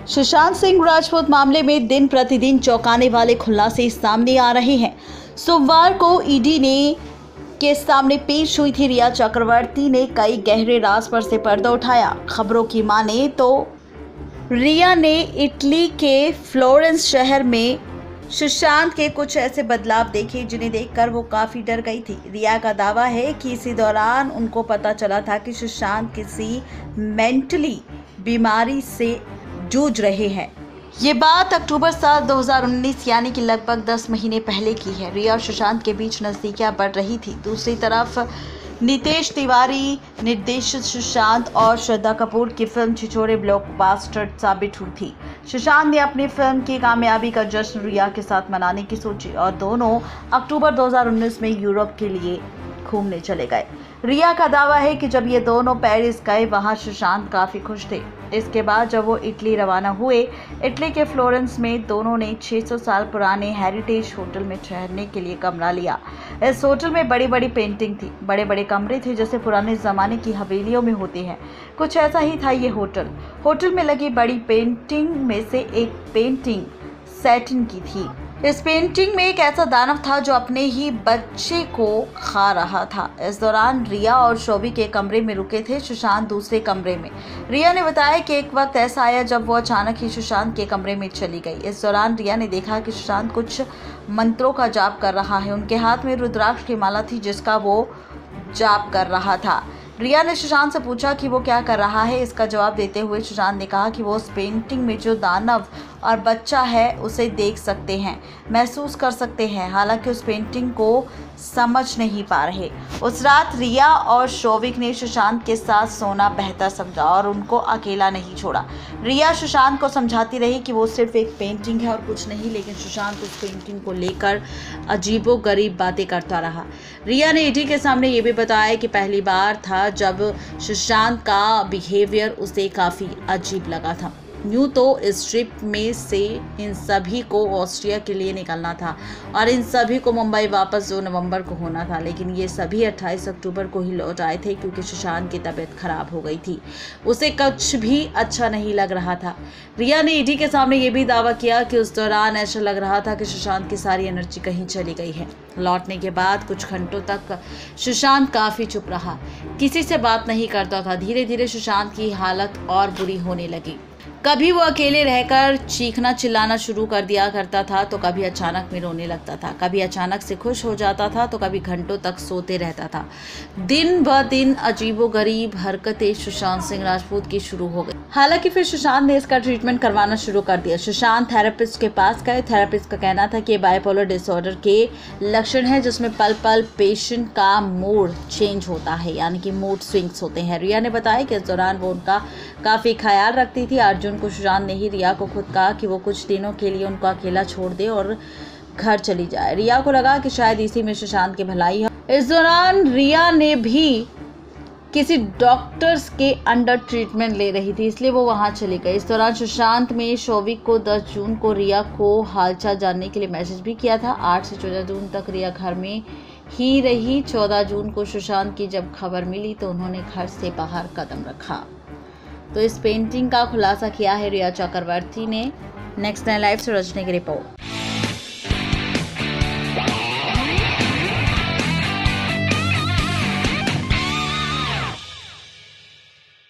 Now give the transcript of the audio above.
सुशांत सिंह राजपूत मामले में दिन प्रतिदिन चौंकाने वाले खुलासे सामने आ रहे हैं। सोमवार को ईडी के सामने पेश हुई थी रिया चक्रवर्ती ने कई गहरे राज पर से पर्दा उठाया। खबरों की माने तो रिया ने इटली के फ्लोरेंस शहर में सुशांत के कुछ ऐसे बदलाव देखे जिन्हें देखकर वो काफ़ी डर गई थी। रिया का दावा है कि इसी दौरान उनको पता चला था कि सुशांत किसी मेंटली बीमारी से जूझ रहे हैं। ये बात अक्टूबर साल 2019 यानी कि लगभग 10 महीने पहले की है। रिया और सुशांत के बीच नज़दीकियां बढ़ रही थी। दूसरी तरफ नितेश तिवारी निर्देशित सुशांत और श्रद्धा कपूर की फिल्म छिछोरे ब्लॉकबस्टर साबित हुई थी। सुशांत ने अपनी फिल्म की कामयाबी का जश्न रिया के साथ मनाने की सोची और दोनों अक्टूबर 2019 में यूरोप के लिए घूमने चले गए। रिया का दावा है कि जब ये दोनों पेरिस गए वहाँ सुशांत काफ़ी खुश थे। इसके बाद जब वो इटली रवाना हुए, इटली के फ्लोरेंस में दोनों ने 600 साल पुराने हेरिटेज होटल में ठहरने के लिए कमरा लिया। इस होटल में बड़ी बड़ी पेंटिंग थी, बड़े बड़े कमरे थे जैसे पुराने ज़माने की हवेलियों में होते हैं। कुछ ऐसा ही था ये होटल में लगी बड़ी पेंटिंग में से एक पेंटिंग सैटिन की थी। इस पेंटिंग में एक ऐसा दानव था जो अपने ही बच्चे को खा रहा था। इस दौरान रिया और शोभी के कमरे में रुके थे, सुशांत दूसरे कमरे में। रिया ने बताया कि एक वक्त ऐसा आया जब वो अचानक ही सुशांत के कमरे में चली गई। इस दौरान रिया ने देखा कि सुशांत कुछ मंत्रों का जाप कर रहा है। उनके हाथ में रुद्राक्ष की माला थी जिसका वो जाप कर रहा था। रिया ने सुशांत से पूछा कि वो क्या कर रहा है। इसका जवाब देते हुए सुशांत ने कहा कि वो उस पेंटिंग में जो दानव और बच्चा है उसे देख सकते हैं, महसूस कर सकते हैं, हालांकि उस पेंटिंग को समझ नहीं पा रहे। उस रात रिया और शोविक ने सुशांत के साथ सोना बेहतर समझा और उनको अकेला नहीं छोड़ा। रिया सुशांत को समझाती रही कि वो सिर्फ एक पेंटिंग है और कुछ नहीं, लेकिन सुशांत उस पेंटिंग को लेकर अजीबोगरीब बातें करता रहा। रिया ने ईडी के सामने ये भी बताया कि पहली बार था जब सुशांत का बिहेवियर उसे काफ़ी अजीब लगा था। यूँ तो इस ट्रिप में से इन सभी को ऑस्ट्रिया के लिए निकलना था और इन सभी को मुंबई वापस 2 नवंबर को होना था, लेकिन ये सभी 28 अक्टूबर को ही लौट आए थे क्योंकि सुशांत की तबीयत खराब हो गई थी। उसे कुछ भी अच्छा नहीं लग रहा था। रिया ने ईडी के सामने ये भी दावा किया कि उस दौरान ऐसा लग रहा था कि सुशांत की सारी एनर्जी कहीं चली गई है। लौटने के बाद कुछ घंटों तक सुशांत काफ़ी चुप रहा, किसी से बात नहीं करता था। धीरे धीरे सुशांत की हालत और बुरी होने लगी। कभी वो अकेले रहकर चीखना चिल्लाना शुरू कर दिया करता था तो कभी अचानक में रोने लगता था, कभी अचानक से खुश हो जाता था तो कभी घंटों तक सोते रहता था। दिन ब दिन अजीबोगरीब हरकतें सुशांत सिंह राजपूत की शुरू हो गई। हालांकि फिर सुशांत ने इसका ट्रीटमेंट करवाना शुरू कर दिया। सुशांत थेरेपिस्ट के पास गए। थेरेपिस्ट का कहना था कि बाइपोलर डिसऑर्डर के लक्षण है जिसमें पल पल पेशेंट का मूड चेंज होता है, यानी कि मूड स्विंग्स होते हैं। रिया ने बताया कि इस दौरान वो उनका काफ़ी ख्याल रखती थी। अर्जुन को सुशांत ने ही रिया को खुद कहा कि वो कुछ दिनों के लिए उनको अकेला छोड़ दे और घर चली जाए। रिया को लगा कि शायद इसी में सुशांत की भलाई है। इस दौरान रिया ने भी किसी डॉक्टर्स के अंडर ट्रीटमेंट ले रही थी, इसलिए वो वहां चली गई। इस दौरान सुशांत में शोविक को 10 जून को रिया को हालचाल जानने के लिए मैसेज भी किया था। 8 से 14 जून तक रिया घर में ही रही। 14 जून को सुशांत की जब खबर मिली तो उन्होंने घर से बाहर कदम रखा। तो इस पेंटिंग का खुलासा किया है रिया चक्रवर्ती ने। नेक्स्ट 9 लाइव से रजनी की रिपोर्ट।